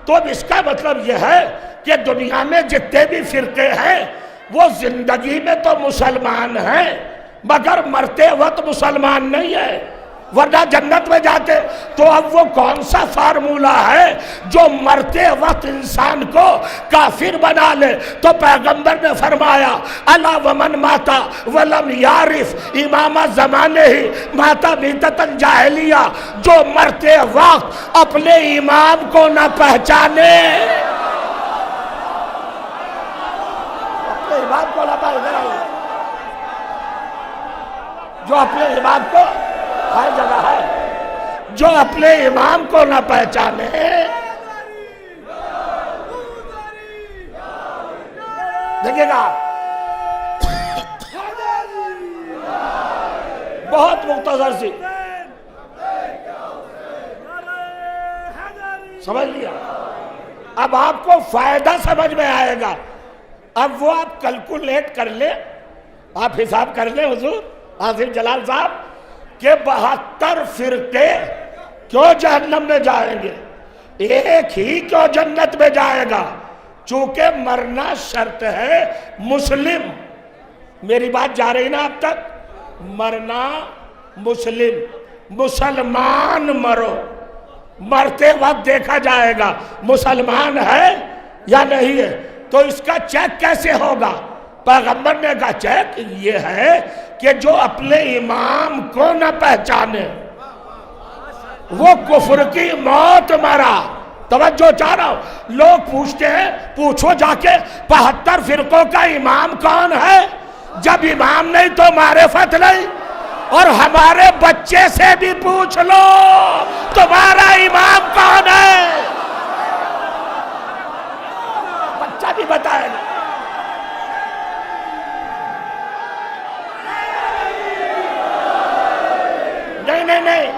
تو اب اس کا مطلب یہ ہے کہ دنیا میں جتنے بھی فرقے ہیں وہ زندگی میں تو مسلمان ہیں مگر مرتے وقت مسلمان نہیں ہے، ورنہ جنت میں جاتے۔ تو اب وہ کون سا فارمولہ ہے جو مرتے وقت انسان کو کافر بنا لے؟ تو پیغمبر نے فرمایا الا ومن ماتا ولم یعرف امام زمانے ہی ماتا میتۃ الجاہلیہ، جو مرتے وقت اپنے امام کو نہ پہچانے، اپنے امام کو نہ پہچانے، جو اپنے امام کو، ہر جگہ ہے، جو اپنے امام کو نہ پہچانے، دیکھیں گا بہت مختصر سی سمجھ لیا۔ اب آپ کو فائدہ سمجھ میں آئے گا۔ اب وہ آپ کیلکولیٹ کر لیں، آپ حساب کر لیں حضور آصف جلال صاحب کہ 72 فرقے کیوں جہنم میں جائیں گے، ایک ہی کیوں جنت میں جائے گا؟ چونکہ مرنا شرط ہے مسلم۔ میری بات جا رہی نا اب تک؟ مرنا مسلم، مسلمان مرو، مرتے وقت دیکھا جائے گا مسلمان ہے یا نہیں ہے۔ تو اس کا چیک کیسے ہوگا؟ پیغمبر نے کہا چیک یہ ہے کہ جو اپنے امام کو نہ پہچانے وہ کفر کی موت مرا۔ توجہ چاہ رہا ہوں، لوگ پوچھتے ہیں پوچھو جا کے 72 فرقوں کا امام کون ہے؟ جب امام نہیں تو معرفت نہیں۔ اور ہمارے بچے سے بھی پوچھ لو تمہارا امام کون ہے، بچہ بھی بتائے گا۔ نہیں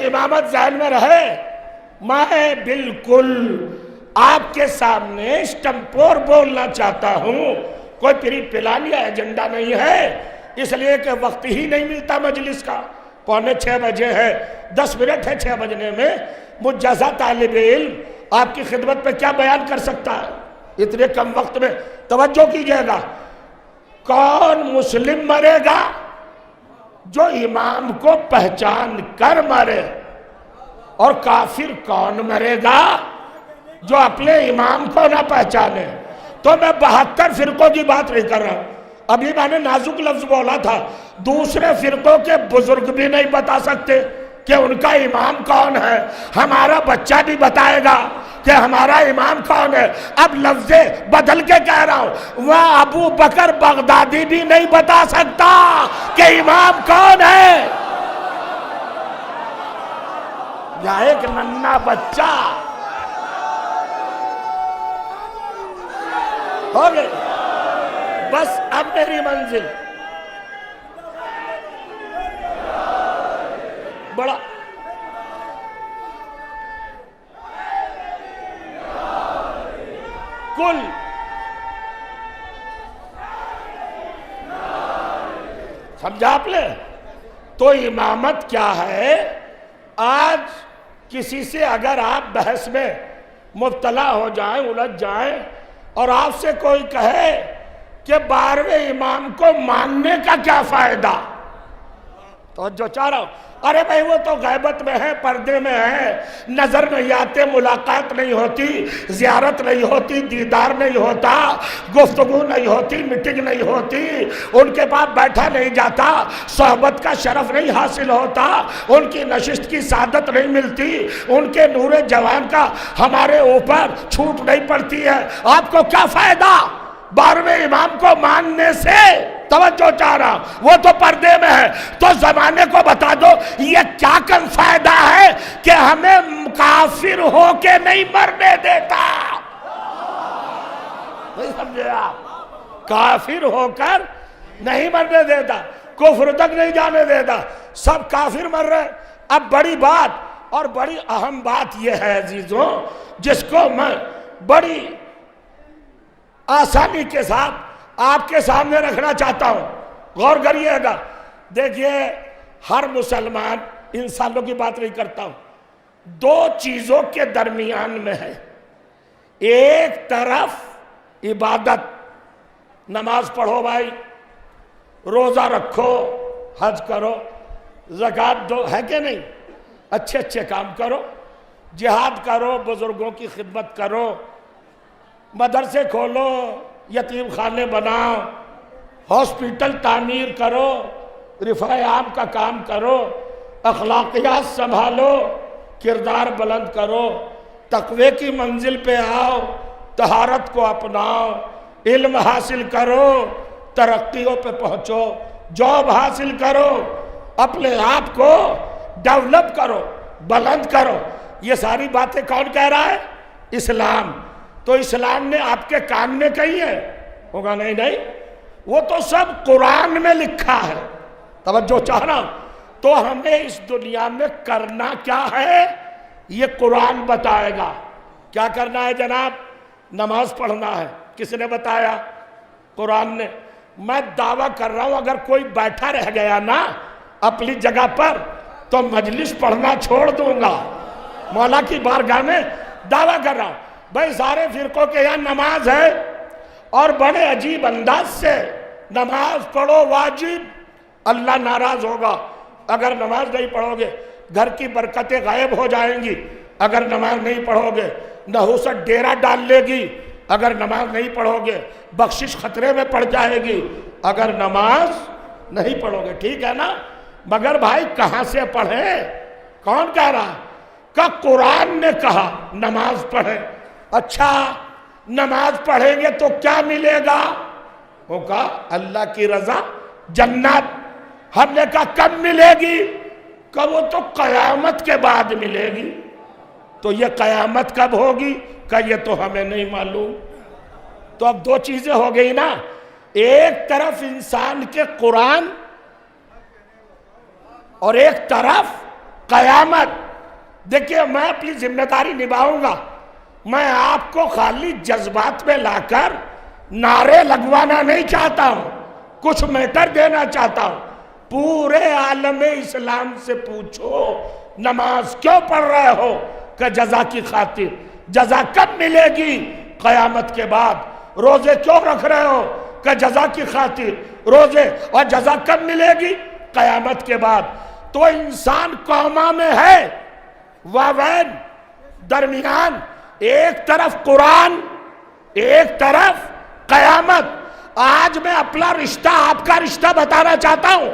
امامت ذہن میں رہے۔ میں بالکل آپ کے سامنے اسٹمپور بولنا چاہتا ہوں، کوئی پری پلان یا ایجنڈا نہیں ہے، اس لیے کہ وقت ہی نہیں ملتا مجلس کا۔ 5:45 بجے ہے، 10 منٹ ہے 6 بجنے میں۔ مجھ جیسا طالب علم آپ کی خدمت میں کیا بیان کر سکتا ہے اتنے کم وقت میں؟ توجہ کیجئے گا، کون مسلم مرے گا؟ جو امام کو پہچان کر مرے۔ اور کافر کون مرے گا؟ جو اپنے امام کو نہ پہچانے۔ تو میں 72 فرقوں کی بات نہیں کر رہا، ابھی میں نے نازک لفظ بولا تھا، دوسرے فرقوں کے بزرگ بھی نہیں بتا سکتے کہ ان کا امام کون ہے۔ ہمارا بچہ بھی بتائے گا کہ ہمارا امام کون ہے۔ اب لفظ بدل کے کہہ رہا ہوں، وہ ابو بکر بغدادی بھی نہیں بتا سکتا کہ امام کون ہے، یا ایک ننھا بچہ۔ ہو گئے بس اب میری منزل بڑا کل سمجھا آپ نے؟ تو امامت کیا ہے؟ آج کسی سے اگر آپ بحث میں مبتلا ہو جائیں، الجھ جائیں، اور آپ سے کوئی کہے کہ 12ویں امام کو ماننے کا کیا فائدہ؟ تو جو چاہ رہا ہوں، ارے بھائی وہ تو غیبت میں ہے، پردے میں ہے، نظر نہیں آتے، ملاقات نہیں ہوتی، زیارت نہیں ہوتی، دیدار نہیں ہوتا، گفتگو نہیں ہوتی، میٹنگ نہیں ہوتی، ان کے پاس بیٹھا نہیں جاتا، صحبت کا شرف نہیں حاصل ہوتا، ان کی نشست کی سعادت نہیں ملتی، ان کے نور جوان کا ہمارے اوپر چھوٹ نہیں پڑتی ہے۔ آپ کو کیا فائدہ 12ویں امام کو ماننے سے؟ توجہ چاہ رہا، وہ تو پردے میں ہے۔ تو زمانے کو بتا دو یہ کیا کم فائدہ ہے کہ ہمیں کافر ہو کے نہیں مرنے دیتا؟ نہیں سمجھے آپ؟ کافر ہو کر نہیں مرنے دیتا، کفر تک نہیں جانے دیتا، سب کافر مر رہے۔ اب بڑی بات اور بڑی اہم بات یہ ہے عزیزوں، جس کو میں بڑی آسانی کے ساتھ آپ کے سامنے رکھنا چاہتا ہوں، غور کریے گا۔ دیکھیے ہر مسلمان انسانوں کی بات نہیں کرتا ہوں، دو چیزوں کے درمیان میں ہے. ایک طرف عبادت، نماز پڑھو بھائی، روزہ رکھو، حج کرو، زکوٰۃ دو، ہے کہ نہیں، اچھے اچھے کام کرو، جہاد کرو، بزرگوں کی خدمت کرو، مدرسے کھولو، یتیم خانے بناؤ، ہاسپٹل تعمیر کرو، رفع عام کا کام کرو، اخلاقیات سنبھالو، کردار بلند کرو، تقوی کی منزل پہ آؤ، طہارت کو اپناؤ، علم حاصل کرو، ترقیوں پہ پہنچو، جاب حاصل کرو، اپنے آپ کو ڈیولپ کرو، بلند کرو. یہ ساری باتیں کون کہہ رہا ہے؟ اسلام. تو اسلام نے آپ کے کان میں کہی ہے؟ ہوگا نہیں، نہیں، وہ تو سب قرآن میں لکھا ہے. توجہ چاہ رہا ہوں. تو ہمیں اس دنیا میں کرنا کیا ہے یہ قرآن بتائے گا. کیا کرنا ہے جناب؟ نماز پڑھنا ہے. کس نے بتایا؟ قرآن نے. میں دعویٰ کر رہا ہوں اگر کوئی بیٹھا رہ گیا نا اپنی جگہ پر تو مجلس پڑھنا چھوڑ دوں گا. مولا کی بارگاہ میں دعویٰ کر رہا ہوں. بھائی سارے فرقوں کے یہاں نماز ہے اور بڑے عجیب انداز سے نماز پڑھو واجب. اللہ ناراض ہوگا اگر نماز نہیں پڑھو گے. گھر کی برکتیں غائب ہو جائیں گی اگر نماز نہیں پڑھو گے. نحوست ڈیرا ڈال لے گی اگر نماز نہیں پڑھو گے. بخشش خطرے میں پڑ جائے گی اگر نماز نہیں پڑھو گے. ٹھیک ہے نا؟ مگر بھائی کہاں سے پڑھیں؟ کون کہہ رہا؟ کہ قرآن نے کہا نماز پڑھیں. اچھا نماز پڑھیں گے تو کیا ملے گا؟ وہ کہا اللہ کی رضا، جنت. ہم نے کہا کب ملے گی؟ کہ وہ تو قیامت کے بعد ملے گی. تو یہ قیامت کب ہوگی؟ کہ یہ تو ہمیں نہیں معلوم. تو اب دو چیزیں ہو گئی نا. ایک طرف انسان کے قرآن اور ایک طرف قیامت. دیکھیے میں اپنی ذمہ داری نبھاؤں گا. میں آپ کو خالی جذبات میں لا کر نعرے لگوانا نہیں چاہتا ہوں، کچھ میٹر دینا چاہتا ہوں. پورے عالم اسلام سے پوچھو نماز کیوں پڑھ رہے ہو؟ کہ جزا کی خاطر. جزا کب ملے گی؟ قیامت کے بعد. روزے کیوں رکھ رہے ہو؟ کہ جزا کی خاطر. روزے اور جزا کب ملے گی؟ قیامت کے بعد. تو انسان کوما میں ہے، واوین درمیان. ایک طرف قرآن، ایک طرف قیامت. آج میں اپنا رشتہ، آپ کا رشتہ بتانا چاہتا ہوں.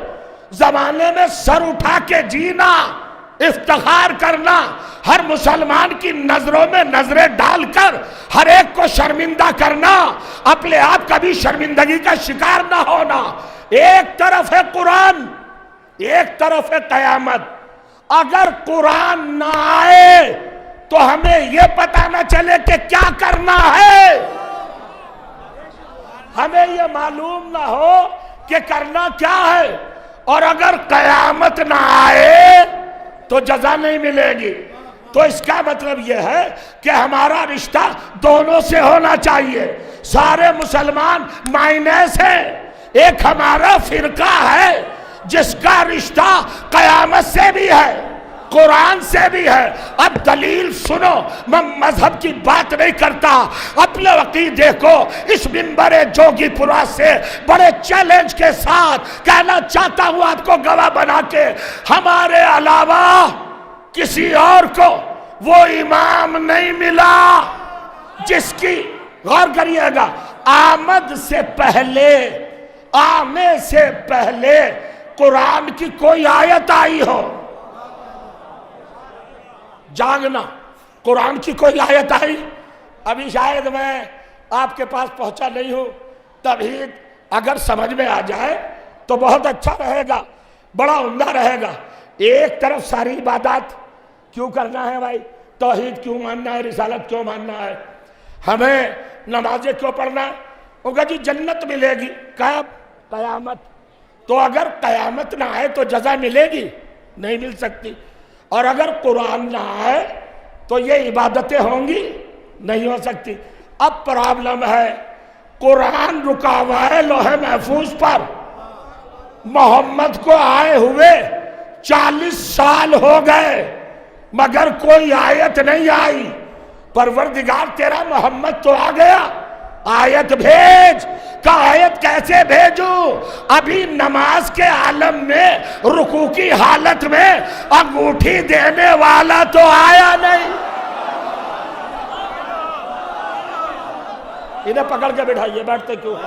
زمانے میں سر اٹھا کے جینا، افتخار کرنا، ہر مسلمان کی نظروں میں نظریں ڈال کر ہر ایک کو شرمندہ کرنا، اپنے آپ کبھی شرمندگی کا شکار نہ ہونا. ایک طرف ہے قرآن، ایک طرف ہے قیامت. اگر قرآن نہ آئے تو ہمیں یہ پتہ نہ چلے کہ کیا کرنا ہے. ہمیں یہ معلوم نہ ہو کہ کرنا کیا ہے. اور اگر قیامت نہ آئے تو جزا نہیں ملے گی. تو اس کا مطلب یہ ہے کہ ہمارا رشتہ دونوں سے ہونا چاہیے. سارے مسلمان مائنس ہیں. ایک ہمارا فرقہ ہے جس کا رشتہ قیامت سے بھی ہے، قرآن سے بھی ہے. اب دلیل سنو. میں مذہب کی بات نہیں کرتا، اپنے عقیدے کو اس منبر جوگی پورا سے بڑے چیلنج کے ساتھ کہنا چاہتا ہوں آپ کو گواہ بنا کے. ہمارے علاوہ کسی اور کو وہ امام نہیں ملا جس کی، غور کریے گا، آمد سے پہلے، آنے سے پہلے قرآن کی کوئی آیت آئی ہو. جاگنا، قرآن کی کوئی آیت آئی؟ ابھی شاید میں آپ کے پاس پہنچا نہیں ہوں. توحید اگر سمجھ میں آ جائے تو بہت اچھا رہے گا، بڑا عمدہ رہے گا. ایک طرف ساری عبادات کیوں کرنا ہے بھائی؟ توحید کیوں ماننا ہے؟ رسالت کیوں ماننا ہے؟ ہمیں نمازیں کیوں پڑھنا ہے؟ ہوگا جی جنت ملے گی. کب؟ قیامت. تو اگر قیامت نہ آئے تو جزا ملے گی؟ نہیں مل سکتی. اور اگر قرآن نہ آئے تو یہ عبادتیں ہوں گی؟ نہیں ہو سکتی. اب پرابلم ہے، قرآن رکا ہوا ہے لوح محفوظ پر. محمد کو آئے ہوئے 40 سال ہو گئے مگر کوئی آیت نہیں آئی. پروردگار تیرا محمد تو آ گیا، آیت بھیج. کہ آیت کیسے بھیجوں؟ ابھی نماز کے عالم میں رکوع کی حالت میں انگوٹھی دینے والا تو آیا نہیں. انہیں پکڑ کے بٹھائیے، بیٹھتے کیوں ہیں؟